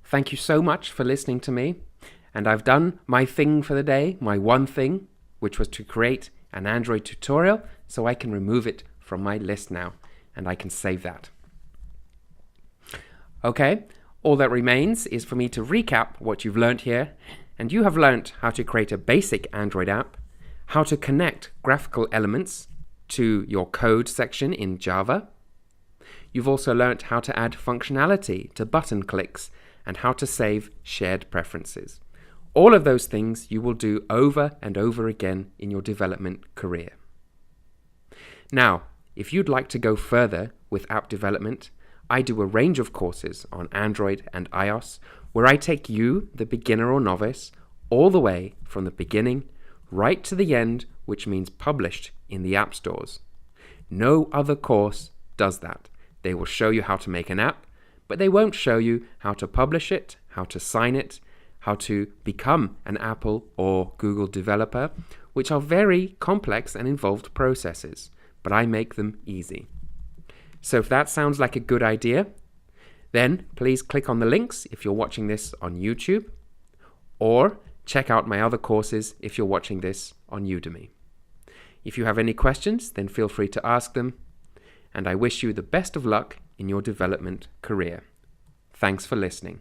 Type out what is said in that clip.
Thank you so much for listening to me. And I've done my thing for the day, my one thing, which was to create an Android tutorial, so I can remove it from my list now, and I can save that. Okay, all that remains is for me to recap what you've learned here, and you have learned how to create a basic Android app, how to connect graphical elements to your code section in Java. You've also learned how to add functionality to button clicks and how to save shared preferences. All of those things you will do over and over again in your development career. Now, if you'd like to go further with app development, I do a range of courses on Android and iOS where I take you, the beginner or novice, all the way from the beginning right to the end, which means published in the app stores. No other course does that. They will show you how to make an app, but they won't show you how to publish it, how to sign it, how to become an Apple or Google developer, which are very complex and involved processes, but I make them easy. So if that sounds like a good idea, then please click on the links if you're watching this on YouTube, or check out my other courses if you're watching this on Udemy. If you have any questions, then feel free to ask them, and I wish you the best of luck in your development career. Thanks for listening.